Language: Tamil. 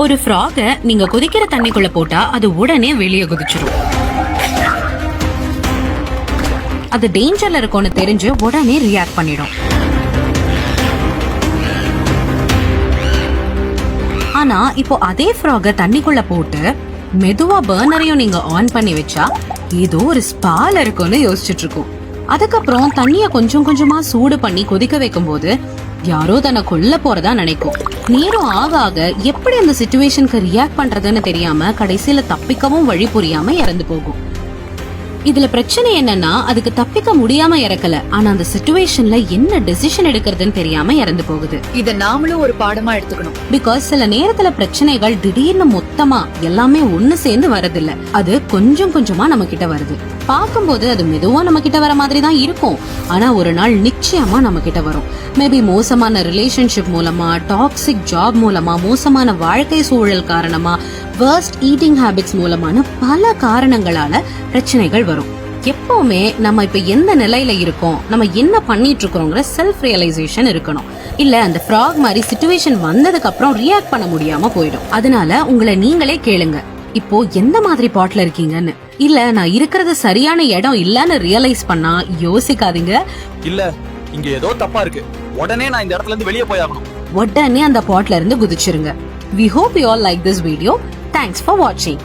ஒரு ஃப்ராக நீங்க கொதிக்கிற தண்ணிக்குள்ள போட்டா அது உடனே வெளியே குதிச்சிடும். அது டேஞ்சர்ல இருக்கும்னு தெரிஞ்சு உடனே ரியாக்ட் பண்ணிடும். ஆனா இப்போ அதே ஃப்ராக தண்ணிக்குள்ள போட்டு மெதுவா பர்னரையும் நீங்க ஆன் பண்ணி வச்சா ஏதோ ஒரு ஸ்பால இருக்கும்னு யோசிச்சுட்டு இருக்கும். அதுக்கப்புறம் தண்ணிய கொஞ்சம் கொஞ்சமா சூடு பண்ணி கொதிக்க வைக்கும் போது யாரோ தன்னை கொல்ல போறதா நினைக்கும். நேரம் ஆக ஆக எப்படி அந்த சிச்சுவேஷனுக்கு ரியாக்ட் பண்றதுன்னு தெரியாம கடைசியில தப்பிக்கவும் வழி புரியாம இறந்து போகும். இதுல பிரச்சனை என்னன்னா அதுக்கு தப்பிக்க முடியாம இறக்கல, ஆனா அந்த சிச்சுவேஷன்ல என்ன டெசிஷன் எடுக்கிறதுன்னு தெரியாம இறந்து போகுது. இத நாமளும் ஒரு பாடமா எடுத்துக்கணும். பிகாஸ் சில நேரத்துல பிரச்சனைகள் திடீர்னு மொத்தமா எல்லாமே ஒண்ணு சேர்ந்து வரதில்ல, அது கொஞ்சம் கொஞ்சமா நம்ம கிட்ட வருது. பார்க்கும்போது அது மெதுவா நம்ம கிட்ட வர மாதிரி தான் இருக்கும், ஆனா ஒரு நாள் நிச்சயமா நம்ம கிட்ட வரும். மேபி மோசமான ரிலேஷன்ஷிப் மூலமா, டாக்ஸிக் ஜாப் மூலமா, மோசமான வாழ்க்கை சூழல் காரணமா, வர்ஸ்ட் ஈட்டிங் ஹேபிட்ஸ் மூலமான பல காரணங்களால பிரச்சனைகள் வரும். எப்பவுமே நம்ம இப்ப எந்த நிலையில இருக்கோம், நம்ம என்ன பண்ணிட்டு இருக்கோங்கிற செல்ஃப் ரியலைசேஷன் இருக்கணும். இல்ல அந்த ஃப்ராக் மாதிரி சிச்சுவேஷன் வந்ததுக்கு அப்புறம் ரியாக்ட் பண்ண முடியாம போயிடும். அதனால உங்களை நீங்களே கேளுங்க, இப்போ எந்த மாதிரி பாட்ல இருக்கீங்கன்னு. இல்ல நான் இருக்கிறது சரியான இடம் இல்லன்னு ரியலைஸ் பண்ணா யோசிக்காதீங்க. இல்ல இங்க ஏதோ தப்பா இருக்கு, உடனே நான் இந்த இடத்துல இருந்து வெளியே போயாகணும். உடனே அந்த பாட்ல இருந்து குதிச்சிருங்க. We hope you all like this video. Thanks for watching.